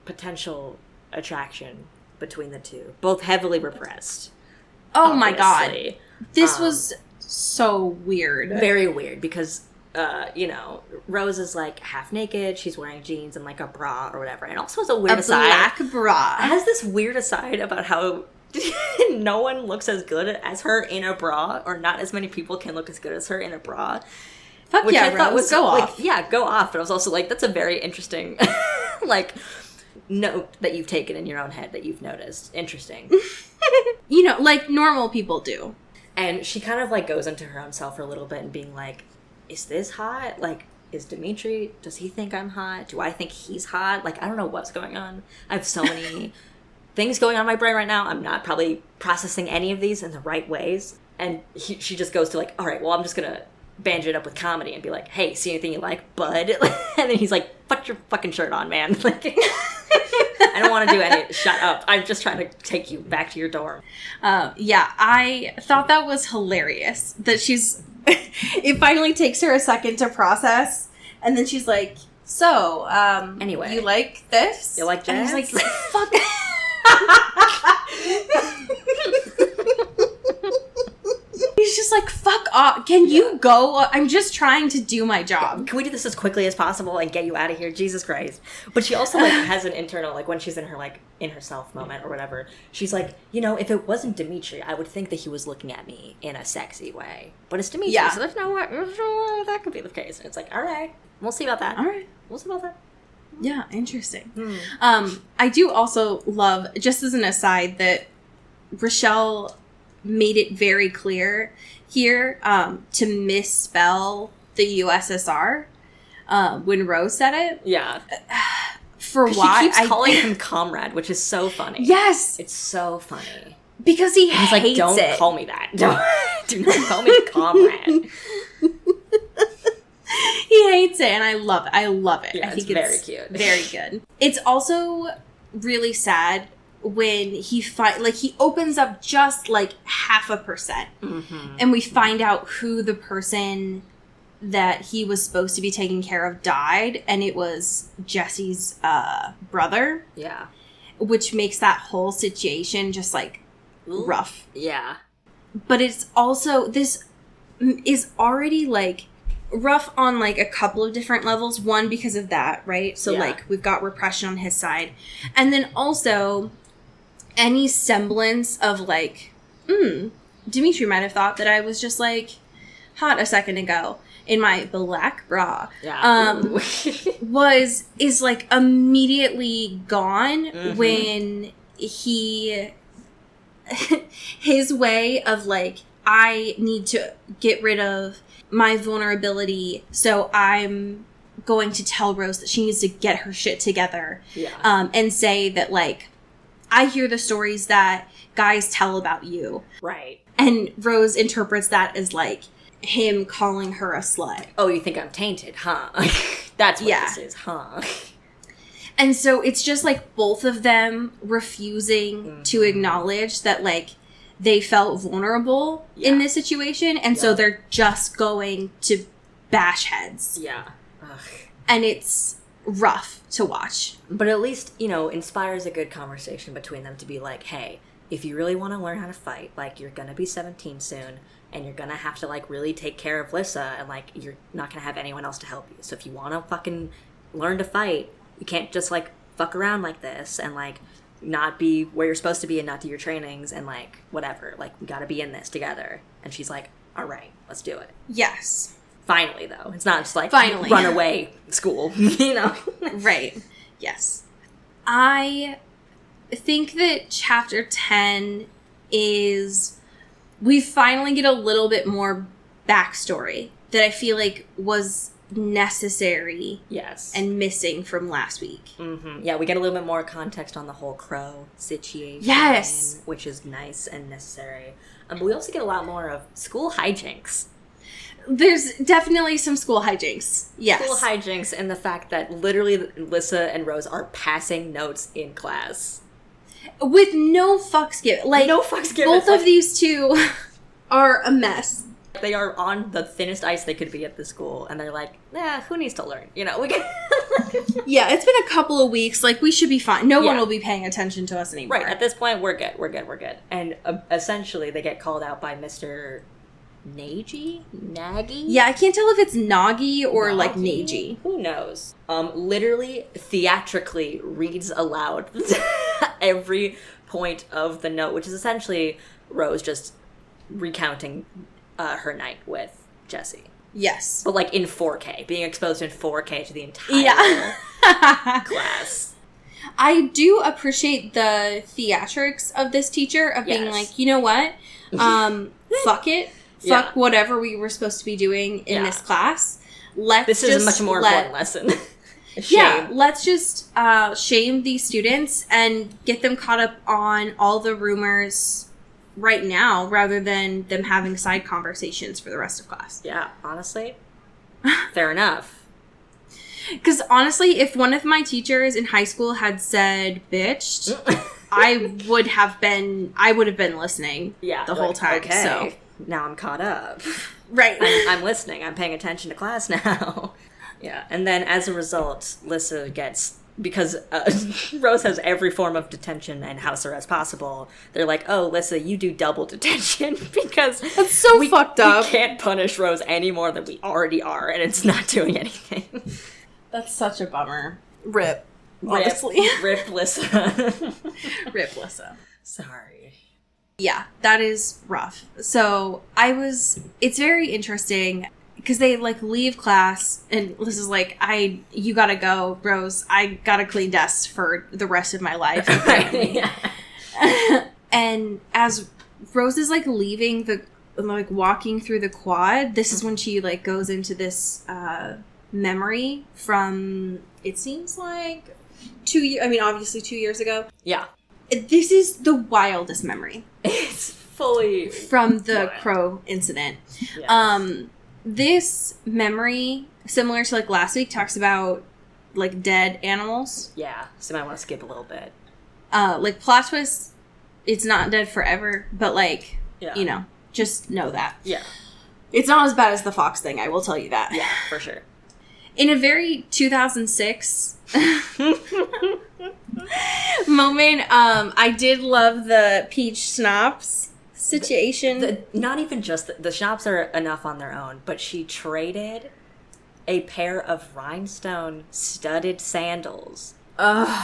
potential attraction between the two. Both heavily repressed. Oh, obviously. My God. This was so weird. Very weird, because... Rose is, like, half naked. She's wearing jeans and, like, a bra or whatever. And also has a weird aside. Black bra. Has this weird aside about how no one looks as good as her in a bra, or not as many people can look as good as her in a bra. Fuck which yeah, I thought was go like, off. Yeah, go off. But I was also like, that's a very interesting, like, note that you've taken in your own head that you've noticed. Interesting. Like normal people do. And she kind of, like, goes into her own self for a little bit and being like, is this hot? Like, is Dimitri, does he think I'm hot? Do I think he's hot? Like, I don't know what's going on. I have so many things going on in my brain right now. I'm not probably processing any of these in the right ways. And she just goes to, like, all right, well, I'm just going to banjo it up with comedy and be like, hey, see anything you like, bud? And then he's like, put your fucking shirt on, man. Like, I don't want to do any, shut up. I'm just trying to take you back to your dorm. Yeah, I thought that was hilarious. That she's... It finally takes her a second to process, and then she's like, so, anyway, you like this? You like jazz? And he's like, fuck. He's just like, fuck off. Can you go? I'm just trying to do my job. Can we do this as quickly as possible and get you out of here? Jesus Christ. But she also, like, has an internal, like, when she's in her, like, in herself moment or whatever, she's like, if it wasn't Dimitri, I would think that he was looking at me in a sexy way. But it's Dimitri, so there's no way that could be the case. And it's like, all right, we'll see about that. All right. We'll see about that. Yeah, interesting. I do also love, just as an aside, that Rochelle made it very clear here to misspell the USSR when Rose said it. Yeah. For why? She keeps calling him comrade, which is so funny. Yes! It's so funny. Because he's like, hates don't it. Call me that. Do not call me comrade. He hates it, and I love it. Yeah, I think it's very cute. Very good. It's also really sad when he opens up just like 0.5%. Mm-hmm. And we find out who the person that he was supposed to be taking care of died, and it was Jesse's brother. Yeah. Which makes that whole situation just like rough. Yeah. But it's also, this is already like rough on like a couple of different levels. One, because of that, right? So like we've got repression on his side. And then also any semblance of like, Dimitri might have thought that I was just like hot a second ago in my black bra. Yeah. is like immediately gone when his way of like, I need to get rid of my vulnerability, so I'm going to tell Rose that she needs to get her shit together. Yeah. And say that like, I hear the stories that guys tell about you. Right. And Rose interprets that as like him calling her a slut. Oh, you think I'm tainted, huh? That's what this is, huh? And so it's just like both of them refusing to acknowledge that like they felt vulnerable in this situation. And so they're just going to bash heads. Yeah. Ugh. And it's rough to watch. But at least, you know, inspires a good conversation between them to be like, hey, if you really want to learn how to fight, like, you're going to be 17 soon, and you're going to have to, like, really take care of Lissa, and, like, you're not going to have anyone else to help you. So if you want to fucking learn to fight, you can't just, like, fuck around like this and, like, not be where you're supposed to be and not do your trainings and, like, whatever. Like, we got to be in this together. And she's like, all right, let's do it. Yes. Finally, though. It's not just, like, Finally. run away school, you know? Right. Yes. I think that chapter 10 is, we finally get a little bit more backstory that I feel like was necessary. Yes. And missing from last week. Mm-hmm. Yeah, we get a little bit more context on the whole Crow situation. Yes. Which is nice and necessary. But we also get a lot more of school hijinks. There's definitely some school hijinks. Yes. School hijinks and the fact that literally Lissa and Rose are passing notes in class. With no fucks given. Like, no fucks given. Both of these two are a mess. They are on the thinnest ice they could be at the school, and they're like, nah, who needs to learn? You know, we can... Yeah, it's been a couple of weeks. Like, we should be fine. No one will be paying attention to us anymore. Right, at this point, we're good. And essentially, they get called out by Mr. Nagy? Yeah, I can't tell if it's Nagi or like Nagy. Who knows? Literally, theatrically reads aloud every point of the note, which is essentially Rose just recounting her night with Jesse. Yes. But like in 4K, being exposed in 4K to the entire class. I do appreciate the theatrics of this teacher of being like, you know what? Fuck it. Fuck whatever we were supposed to be doing in this class. This is a much more important lesson. Yeah, let's just shame these students and get them caught up on all the rumors right now rather than them having side conversations for the rest of class. Yeah, honestly, fair enough. Because honestly, if one of my teachers in high school had said bitched, I would have been listening the whole time. Okay, so now I'm caught up. Right. I'm listening. I'm paying attention to class now. Yeah. And then as a result, Lissa gets, because Rose has every form of detention and house arrest possible, they're like, oh, Lissa, you do double detention because that's so fucked up. We can't punish Rose any more than we already are, and it's not doing anything. That's such a bummer. Rip. Honestly. Rip Lissa. Rip Lissa. Sorry. Yeah, that is rough. So it's very interesting because they like leave class and Lissa's like, you gotta go, Rose. I gotta clean desks for the rest of my life. And as Rose is like leaving walking through the quad, this is when she like goes into this memory from, it seems like 2 years, obviously 2 years ago. Yeah. This is the wildest memory. It's fully from the Crow incident. Yes. This memory, similar to like last week, talks about like dead animals. Yeah, so I might want to skip a little bit. Like, plot twist, it's not dead forever, but, like, Yeah. you know, just know that. Yeah. It's not as bad as the Fox thing, I will tell you that. Yeah, for sure. In a very 2006 moment, I did love the peach schnapps situation. Not even just the schnapps are enough on their own, but she traded a pair of rhinestone studded sandals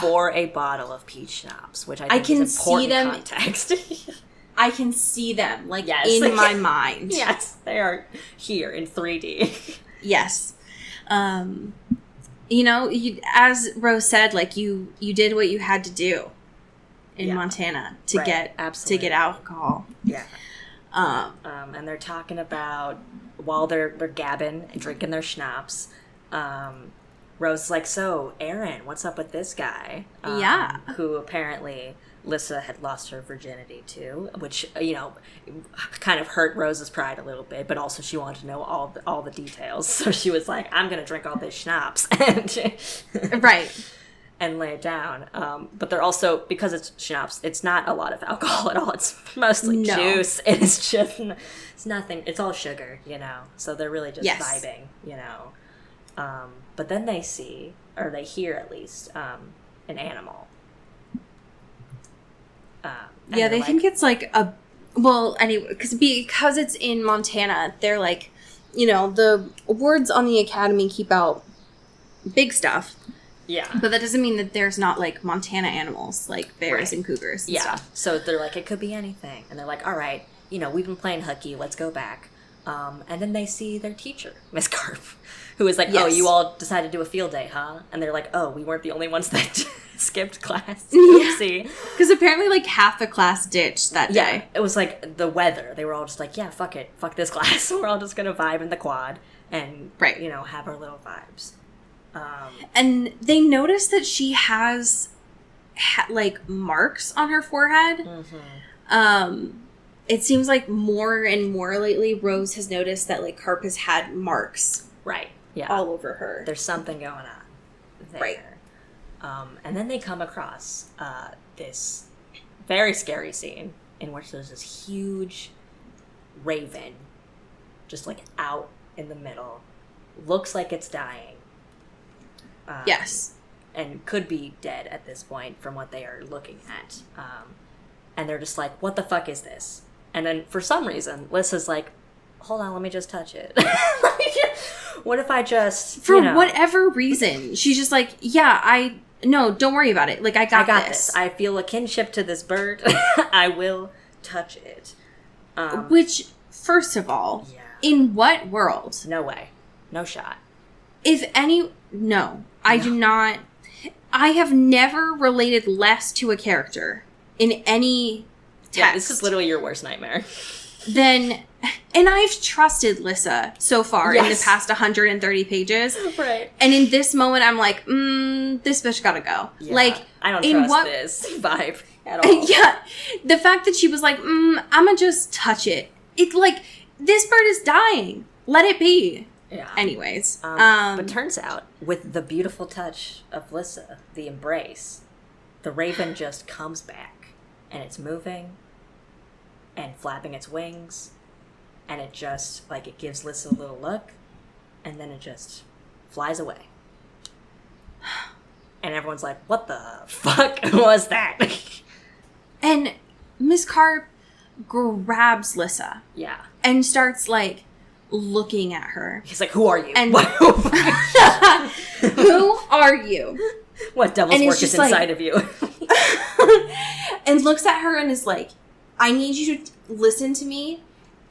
for a bottle of peach schnapps, which I think is important see them, context. I can see them, like, yes. in my mind. Yes, they are here in 3D. Yes. You know, as Rose said, like, you did what you had to do in Montana to get alcohol. Yeah. And they're talking about, while they're gabbing and drinking their schnapps, Rose is like, so, Aaron, what's up with this guy? Yeah. Who apparently Lissa had lost her virginity to, which, you know, kind of hurt Rose's pride a little bit, but also she wanted to know all the details. So she was like, I'm going to drink all this schnapps. Right. And lay it down. But they're also, because it's schnapps, it's not a lot of alcohol at all. It's mostly juice. It's just, it's nothing. It's all sugar, you know. So they're really just vibing, you know. But then they see, or they hear at least, an animal. Yeah, they think it's like a, well, anyway, because it's in Montana, they're like, you know, the words on the academy keep out big stuff. Yeah. But that doesn't mean that there's not, like, Montana animals, like bears and cougars and stuff. So they're like, it could be anything. And they're like, all right, you know, we've been playing hooky, let's go back. And then they see their teacher, Miss Carp, who is like, oh, you all decided to do a field day, huh? And they're like, oh, we weren't the only ones that skipped class. Oopsie. Because apparently, like, half the class ditched that day. Yeah, it was like the weather. They were all just like, yeah, fuck it. Fuck this class. We're all just going to vibe in the quad and, you know, have our little vibes. And they notice that she has, like, marks on her forehead. Mm-hmm. It seems like more and more lately, Rose has noticed that, like, Carp has had marks. Right. Yeah. All over her. There's something going on there. Right. And then they come across this very scary scene in which there's this huge raven just, like, out in the middle. Looks like it's dying. Yes. And could be dead at this point from what they are looking at. And they're just like, what the fuck is this? And then for some reason, Lissa's like, hold on, let me just touch it. What if I just... For whatever reason, she's just like, no, don't worry about it. Like, I got this. I feel a kinship to this bird. I will touch it. Which, first of all, in what world? No way. No shot. No, I do not. I have never related less to a character in any text. Yeah, this is literally your worst nightmare. And I've trusted Lissa so far in the past 130 pages. Right. And in this moment, I'm like, this bitch gotta go. Yeah, like, I don't trust this vibe at all. Yeah. The fact that she was like, I'm gonna just touch it. It's like, this bird is dying. Let it be. Yeah. Anyways. But turns out, with the beautiful touch of Lissa, the embrace, the raven just comes back. And it's moving and flapping its wings. And it just, like, it gives Lissa a little look. And then it just flies away. And everyone's like, what the fuck was that? And Miss Carp grabs Lissa. Yeah. And starts, like, looking at her. He's like, who are you? And who are you? What devil's work is inside of you? And looks at her and is like, I need you to listen to me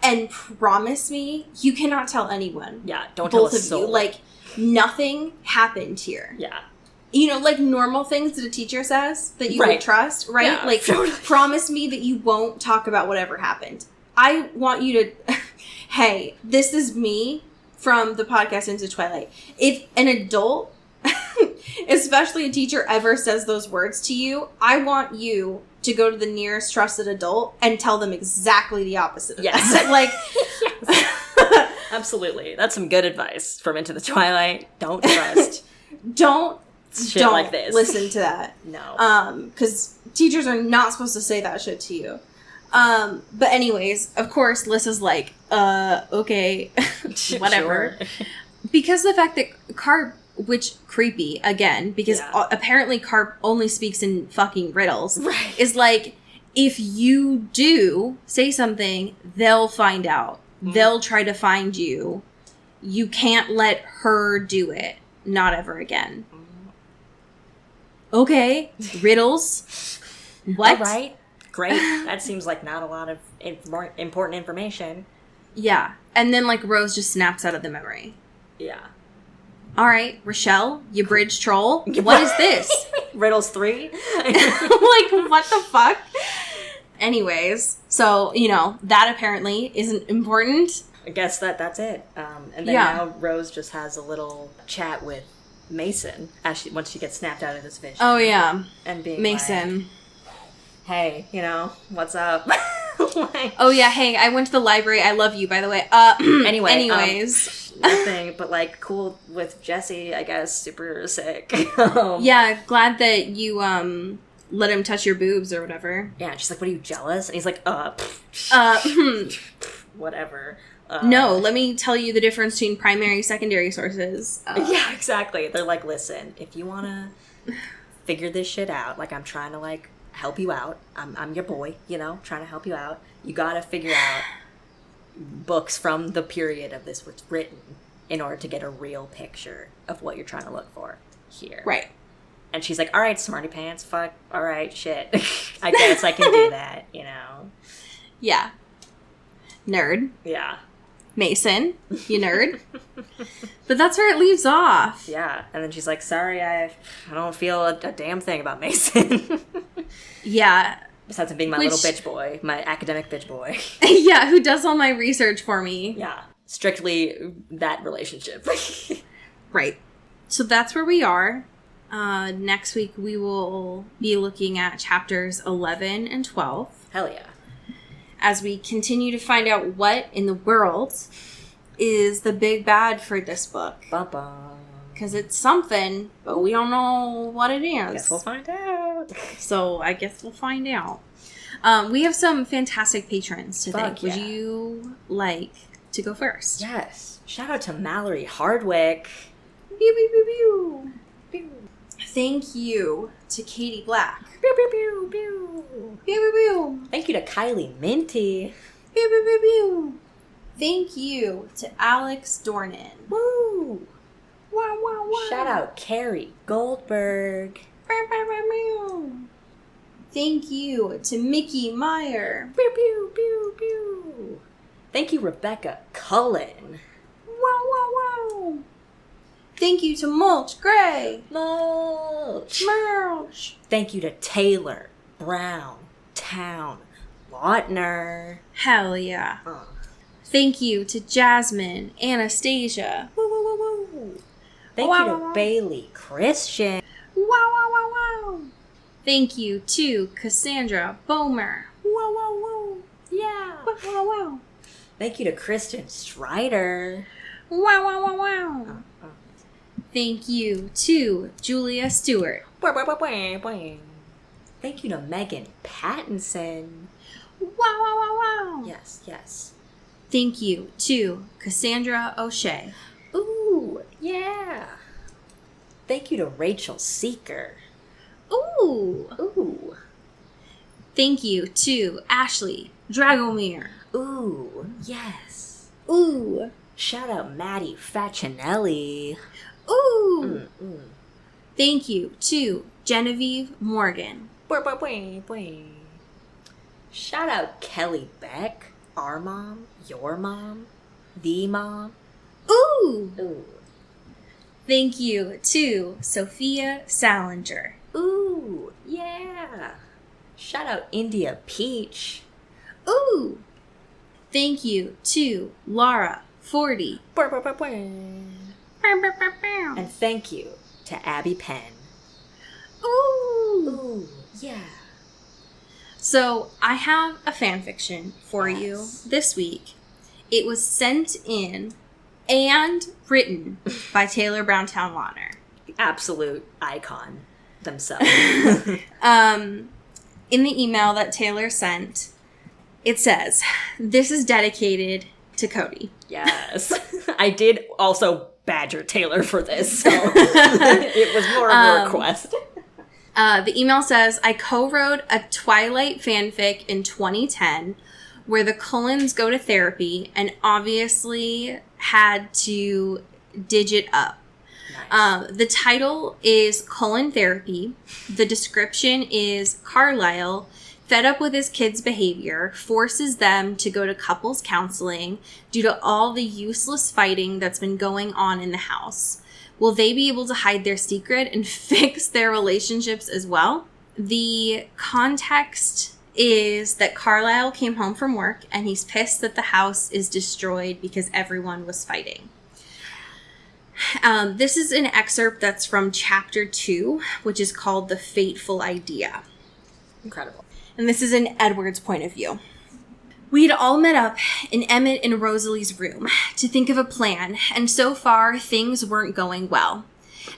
and promise me you cannot tell anyone. Yeah, don't tell both a of soul. you. Like, nothing happened here. Yeah. You know, like normal things that a teacher says that you would trust, right? Yeah, like, totally. Promise me that you won't talk about whatever happened. I want you to, hey, this is me from the podcast Into Twilight. If an adult, especially a teacher, ever says those words to you, I want you to go to the nearest trusted adult and tell them exactly the opposite of that. Like, Absolutely. That's some good advice from Into the Twilight. Don't trust. Don't shit like this. Listen to that. No. Because teachers are not supposed to say that shit to you. But anyways, of course, Lissa's like, okay, whatever. Sure. Because the fact that Carp, which creepy, again, because apparently Carp only speaks in fucking riddles, Right. is like, if you do say something, they'll find out. They'll try to find you. You can't let her do it. Not ever again. Okay. Riddles. What? All right. Great. That seems like not a lot of important information. Yeah. And then, like, Rose just snaps out of the memory. Yeah. All right, Rochelle, you bridge troll. What is this? Riddles 3? Like, what the fuck? Anyways, so, you know, that apparently isn't important. I guess that's it. And then now Rose just has a little chat with Mason once she gets snapped out of this vision. Oh, yeah. And being Mason. like, hey, you know, what's up? Like, oh, yeah, hey, I went to the library. I love you, by the way. Anyways. Nothing, but, like, cool with Jesse, I guess, super sick. Yeah, glad that you, let him touch your boobs or whatever. Yeah, and she's like, what are you, jealous? And he's like, whatever. No, let me tell you the difference between primary, secondary sources. Yeah, exactly. They're like, listen, if you want to figure this shit out, like, I'm trying to, like, help you out. I'm your boy, you know, trying to help you out. You got to figure out books from the period of this was written in order to get a real picture of what you're trying to look for here. Right. And she's like, all right, smarty pants, fuck, all right, shit. I guess I can do that, you know? Yeah. Nerd. Yeah. Mason, you nerd. But that's where it leaves off. Yeah. And then she's like, sorry, I don't feel a damn thing about Mason. Yeah. Besides him being my little bitch boy, my academic bitch boy. Yeah, who does all my research for me. Yeah. Strictly that relationship. Right. So that's where we are. Next week we will be looking at chapters 11 and 12. Hell yeah. As we continue to find out what in the world is the big bad for this book. Bum-bum. Because it's something, but we don't know what it is. Guess we'll find out. So I guess we'll find out. We have some fantastic patrons to thank. Yeah. Would you like to go first? Yes. Shout out to Mallory Hardwick. Pew, pew, pew, pew. Pew. Thank you to Katie Black. Pew, pew, pew, pew. Pew, pew, pew. Thank you to Kylie Minty. Pew, pew, pew, pew. Thank you to Alex Dornan. Woo! Wow, wow, wow. Shout out Carrie Goldberg. Bow, bow, bow, bow. Thank you to Mickey Meyer. Pew, pew, pew, pew. Thank you, Rebecca Cullen. Wow, wow, wow. Thank you to Mulch Gray. Mulch. Mulch. Thank you to Taylor Brown Town Lautner. Hell yeah. Thank you to Jasmine Anastasia. Woo, woo, woo, woo. Thank Wow, you to wow, wow. Bailey Christian. Wow, wow, wow, wow. Thank you to Cassandra Bomer. Wow, wow, wow. Yeah. Wow, wow, wow. Thank you to Kristen Strider. Wow, wow, wow, wow. Thank you to Julia Stewart. Thank you to Megan Pattinson. Wow, wow, wow, wow. Yes, yes. Thank you to Cassandra O'Shea. Ooh, yeah. Thank you to Rachel Seeker. Ooh. Ooh. Thank you to Ashley Dragomir. Ooh, yes. Ooh. Shout out Maddie Facinelli. Ooh. Thank you to Genevieve Morgan. Shout out Kelly Beck. Our mom, your mom, the mom. Ooh. Ooh. Thank you to Sophia Salinger. Ooh, yeah. Shout out India Peach. Ooh. Thank you to Laura 40. And thank you to Abby Penn. Ooh. Ooh, yeah. So I have a fan fiction for Yes. you this week. It was sent in and written by Taylor Browntown Lautner. absolute icon themselves. In the email that Taylor sent, it says, "This is dedicated to Cody." Yes. I did also badger Taylor for this, so it was more of a request. The email says, "I co-wrote a Twilight fanfic in 2010 where the Cullens go to therapy and obviously had to digit up. Nice. The title is Cullen Therapy. The description is Carlisle, fed up with his kids' behavior, forces them to go to couples counseling due to all the useless fighting that's been going on in the house. Will they be able to hide their secret and fix their relationships as well?" The context is that Carlisle came home from work and he's pissed that the house is destroyed because everyone was fighting. This is an excerpt that's from chapter 2, which is called The Fateful Idea. Incredible. And this is in Edward's point of view. "We had all met up in Emmett and Rosalie's room to think of a plan, and so far things weren't going well.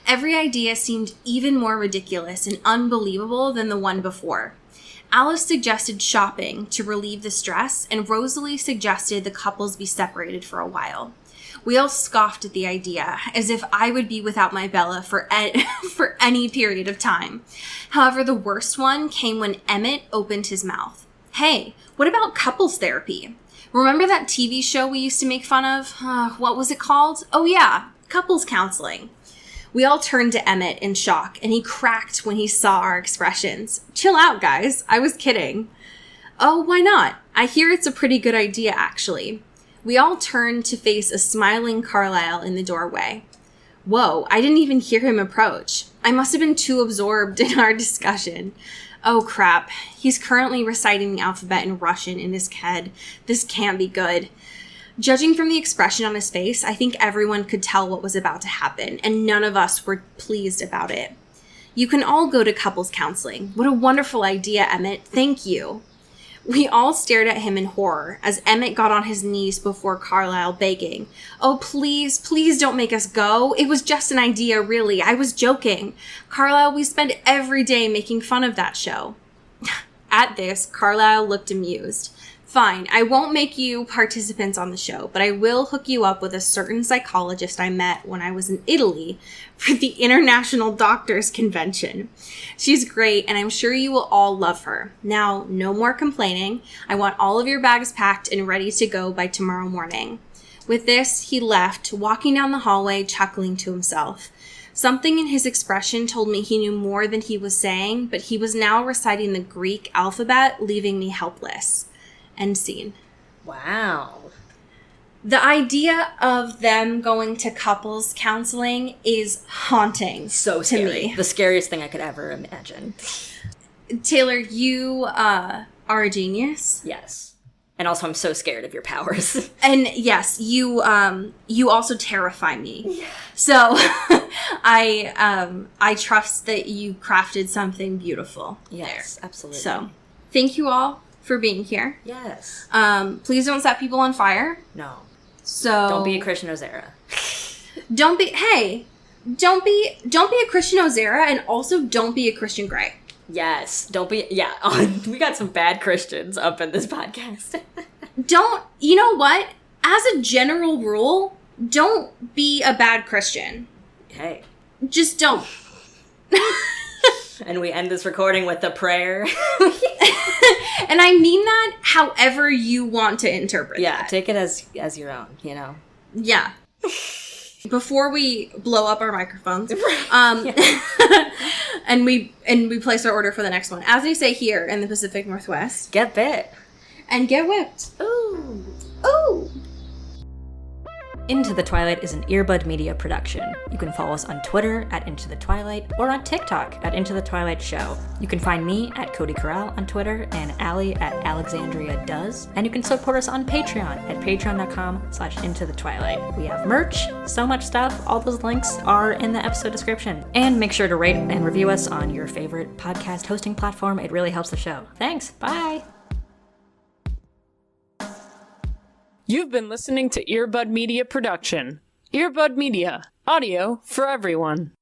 Every idea seemed even more ridiculous and unbelievable than the one before. Alice suggested shopping to relieve the stress, and Rosalie suggested the couples be separated for a while. We all scoffed at the idea, as if I would be without my Bella for any period of time. However, the worst one came when Emmett opened his mouth. 'Hey, what about couples therapy? Remember that TV show we used to make fun of? What was it called? Oh yeah, couples counseling.' We all turned to Emmett in shock, and he cracked when he saw our expressions. 'Chill out, guys. I was kidding.' 'Oh, why not? I hear it's a pretty good idea, actually.' We all turned to face a smiling Carlisle in the doorway. Whoa, I didn't even hear him approach. I must have been too absorbed in our discussion. Oh crap, he's currently reciting the alphabet in Russian in his head. This can't be good. Judging from the expression on his face, I think everyone could tell what was about to happen, and none of us were pleased about it. 'You can all go to couples counseling. What a wonderful idea, Emmett. Thank you.' We all stared at him in horror as Emmett got on his knees before Carlisle, begging, 'Oh, please, please don't make us go. It was just an idea, really. I was joking. Carlisle, we spend every day making fun of that show.' At this, Carlisle looked amused. 'Fine, I won't make you participants on the show, but I will hook you up with a certain psychologist I met when I was in Italy for the International Doctors Convention. She's great, and I'm sure you will all love her. Now, no more complaining. I want all of your bags packed and ready to go by tomorrow morning.' With this, he left, walking down the hallway, chuckling to himself. Something in his expression told me he knew more than he was saying, but he was now reciting the Greek alphabet, leaving me helpless." End scene. Wow. The idea of them going to couples counseling is haunting. So to scary. me. The scariest thing I could ever imagine. Taylor, you are a genius. Yes. And also I'm so scared of your powers. And yes, you also terrify me. So I trust that you crafted something beautiful. Yes, there. absolutely. So thank you all for being here. Yes. Please don't set people on fire. No. So Don't be a Christian Ozera. Don't be a Christian Ozera, and also don't be a Christian Grey. Yes. Don't be. Yeah. We got some bad Christians up in this podcast. You know what? As a general rule, don't be a bad Christian. Hey. Just don't. And we end this recording with a prayer. And I mean that however you want to interpret that. Take it as your own, you know. Yeah. Before we blow up our microphones, and we place our order for the next one, as they say here in the Pacific Northwest, get bit and get whipped. Ooh. Ooh. Into the Twilight is an Earbud Media production. You can follow us on Twitter at Into the Twilight or on TikTok at Into the Twilight Show. You can find me at Cody Corral on Twitter and Allie at Alexandria Does. And you can support us on Patreon at patreon.com/Into the Twilight. We have merch, so much stuff. All those links are in the episode description. And make sure to rate and review us on your favorite podcast hosting platform. It really helps the show. Thanks. Bye. You've been listening to Earbud Media Production. Earbud Media, audio for everyone.